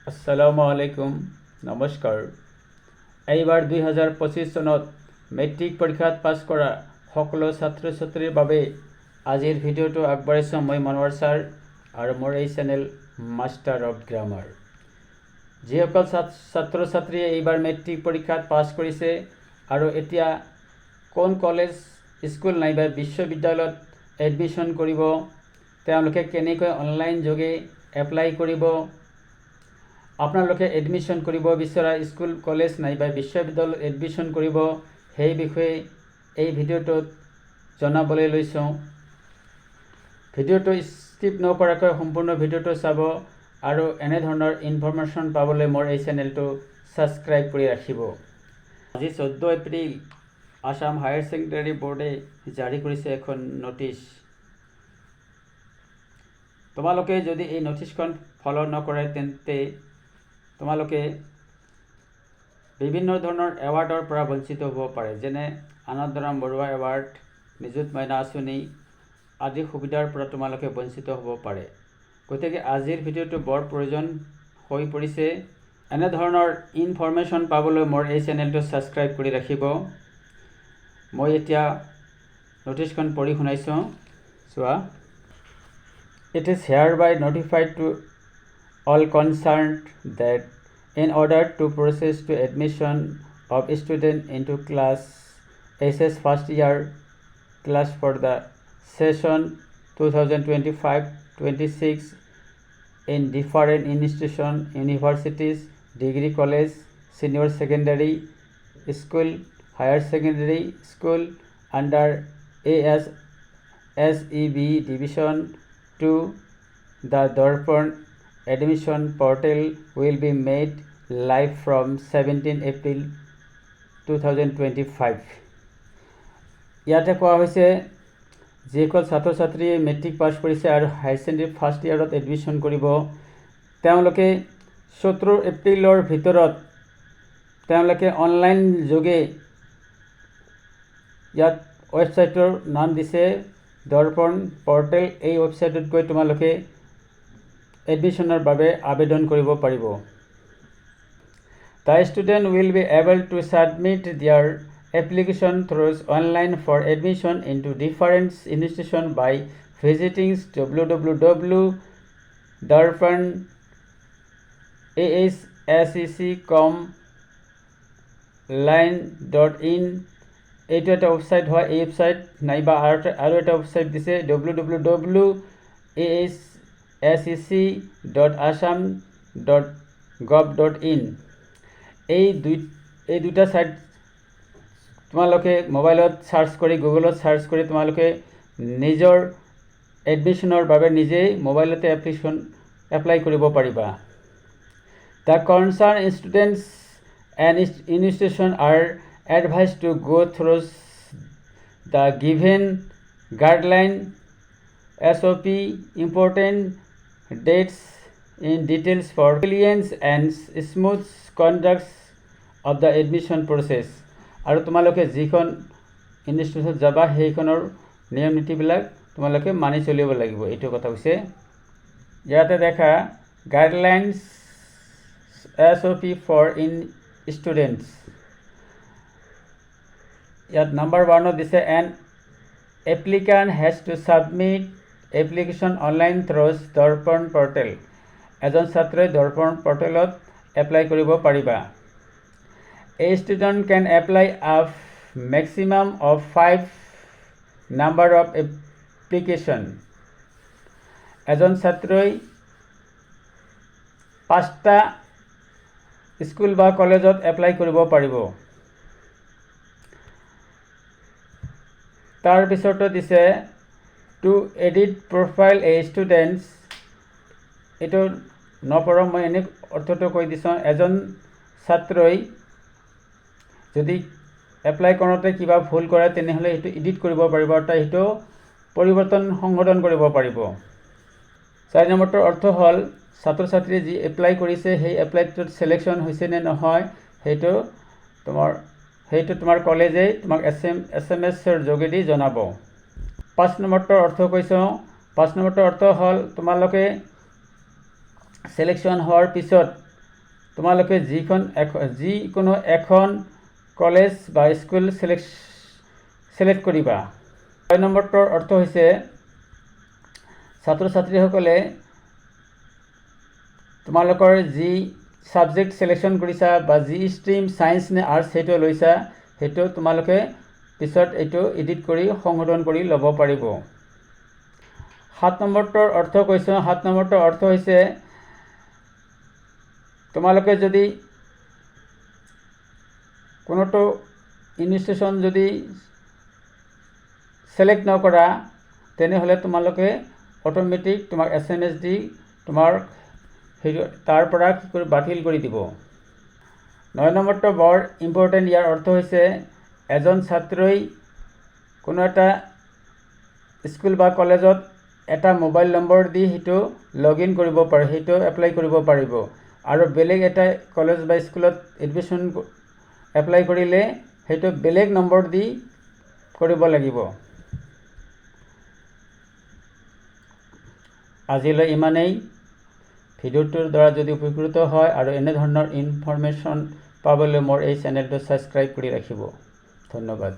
আসসালামু আলাইকুম নমস্কাৰ এইবাৰ 2025 চনত মেট্ৰিক পৰীক্ষাত পাছ কৰা সকলো ছাত্ৰ ছাত্ৰীৰ বাবে আজিৰ ভিডিঅ'টো আগবঢ়াইছোঁ মই মনোৱাৰ ছাৰ আৰু মোৰ এই চেনেল মাষ্টাৰ অফ গ্ৰামাৰ। যিসকল ছাত্ৰ ছাত্ৰীয়ে এইবাৰ মেট্ৰিক পৰীক্ষাত পাছ কৰিছে আৰু এতিয়া কোন কলেজ স্কুল নাইবা বিশ্ববিদ্যালয়ত এডমিশ্যন কৰিব, তেওঁলোকে কেনেকৈ অনলাইন যোগে এপ্লাই কৰিব, আপোনালোকে এডমিশ্যন কৰিব বিচৰা স্কুল কলেজ নাইবা বিশ্ববিদ্যালয়ত এডমিশ্যন কৰিব সেই বিষয়ে এই ভিডিঅ'টোত জনাবলৈ লৈছোঁ। ভিডিঅ'টো স্কিপ নকৰাকৈ সম্পূৰ্ণ ভিডিঅ'টো চাব আৰু এনেধৰণৰ ইনফৰমেশ্যন পাবলৈ মোৰ এই চেনেলটো ছাবস্ক্ৰাইব কৰি ৰাখিব। আজি 14 এপ্ৰিল আসাম হায়াৰ ছেকেণ্ডাৰী বোৰ্ডে জাৰি কৰিছে এখন নটিছ। তোমালোকে যদি এই নটিছখন ফলো নকৰে তেন্তে তোমালোকে বিভিন্ন ধৰণৰ এৱাৰ্ডৰ পৰা বঞ্চিত হ'ব পাৰে, যেনে আনন্দৰাম বৰুৱা এৱাৰ্ড, নিযুত মইনা আঁচনি আদি সুবিধাৰ পৰা তোমালোকে বঞ্চিত হ'ব পাৰে। গতিকে আজিৰ ভিডিঅ'টো বৰ প্ৰয়োজন হৈ পৰিছে। এনেধৰণৰ ইনফৰমেশ্যন পাবলৈ মোৰ এই চেনেলটো ছাবস্ক্ৰাইব কৰি ৰাখিব। মই এতিয়া নটিছখন পঢ়ি শুনাইছোঁ, চোৱা। It is hereby notified to all concerned that in order to process to admission of student into class SS first year class for the session 2025-26 in different institutions, universities, degree college, senior secondary school, higher secondary school under ASSEB Division 2, the Darpan admission portal will be made live from 17 April 2025. ইয়াতে কোৱা হৈছে যিসকল ছাত্ৰ ছাত্ৰীয়ে matric pass কৰিছে আৰু higher secondary first ইয়াৰত admission কৰিব, তেওঁলোকে 17 এপ্ৰিলৰ ভিতৰত তেওঁলোকে অনলাইন যোগে ইয়াত ৱেবছাইটৰ নাম দিছে দৰ্পণ পৰ্টেল। এই ৱেবছাইটত গৈ তোমালোকে এডমিশ্যনৰ বাবে আবেদন কৰিব পাৰিব। The student will be able to submit their application through online for admission into different institutions by visiting www.darpan.assec.com/line.in এইটো এটা ৱেবছাইট হয়। এই ৱেবছাইট নাইবা আৰু এটা ৱেবছাইট দিছে www.assec.assam.gov.in। এই দুটা ছাইট তোমালোকে মোবাইলত চাৰ্চ কৰি গুগলত চাৰ্চ কৰি তোমালোকে নিজৰ এডমিশ্যনৰ বাবে নিজেই মোবাইলতে এপ্লাই কৰিব পাৰিবা। The concerned students and institutions are advised to go through the given guideline SOP important dates in details for compliance and smooth conduct of the admission process। আৰু তোমালোকে যিখন ইনষ্টিটিউটত যাবা সেইখনৰ নিয়ম নীতিবিলাক তোমালোকে মানি চলিব লাগিব, এইটো কথা হৈছে। ইয়াতে দেখা guidelines SOP for in students. ইয়াত নাম্বাৰ 1 দিছে an applicant has to submit application online through Darpan portal. এজন ছাত্ৰই দৰ্পণ পৰ্টেলত এপ্লাই কৰিব পাৰিবা। A student can apply a maximum of 5 number of application। এজন ছাত্ৰই 5টা স্কুল বা কলেজত এপ্লাই কৰিব পাৰিব। তাৰপিছতো দিছে টু এডিট প্ৰফাইল এ ষ্টুডেণ্টছ। এইটো নপঢ়ো, মই এনে অৰ্থটো কৈ দিছোঁ। এজন ছাত্ৰই যদি এপ্লাই কৰোঁতে কিবা ভুল কৰে তেনেহ'লে সেইটো এডিট কৰিব পাৰিব, অৰ্থাৎ সেইটো সংশোধন কৰিব পাৰিব। 4 নম্বৰটোৰ অৰ্থ হ'ল ছাত্ৰ ছাত্ৰীয়ে যি এপ্লাই কৰিছে সেই এপ্লাইটোত ছিলেকশ্যন হৈছে নে নহয় সেইটো তোমাৰ কলেজে তোমাক SMS-ৰ যোগেদি জনাব। 5 নম্বৰটোৰ অৰ্থ কৈছোঁ। 5 নম্বৰটোৰ অৰ্থ হ'ল তোমালোকে ছিলেকশ্যন হোৱাৰ পিছত তোমালোকে যিকোনো এখন কলেজ বা স্কুল সিলেক্ট কৰিবা। 6 নম্বৰটোৰ অৰ্থ হৈছে ছাত্ৰ ছাত্ৰীসকলে তোমালোকৰ যি সাবজেক্ট সিলেকশন কৰিছা বা যি স্ট্ৰীম সায়েন্স নে আৰ্টছ সেইটো লৈছা সেইটো তোমালোকে পিছত এইটো এডিট কৰি সংশোধন কৰি ল'ব পাৰিব। 7 নম্বৰটোৰ অৰ্থ কৈছোঁ। 7 নম্বৰটোৰ অৰ্থ হৈছে তোমালোকে যদি কোনোটো ইনস্টিটিউশন যদি সিলেক্ট নকৰা তেনেহলে তোমালোকে অটোমেটিক তোমাক SMS দি তোমাৰ তাৰ পৰা কি কৰি বাতিল কৰি দিব। 9 নম্বৰটো বৰ ইম্পৰ্টেণ্ট। ইয়াৰ অৰ্থ হৈছে এজন ছাত্ৰই কোনো এটা স্কুল বা কলেজত এটা মোবাইল নম্বৰ দি সেইটো লগইন কৰিব পাৰে, সেইটো এপ্লাই কৰিব পাৰিব। আৰু বেলেগ এটা কলেজ বা স্কুলত এডমিশ্যন এপ্লাই কৰিলে সেইটো বেলেগ নম্বৰ দি কৰিব লাগিব। আজিলৈ ইমানেই। ভিডিঅ'টোৰ দ্বাৰা যদি উপকৃত হয় আৰু এনে ধৰণৰ ইনফৰমেশ্যন পাবলৈ মোৰ এই চেনেলটো ছাবস্ক্ৰাইব কৰি ৰাখিব। ধন্যবাদ।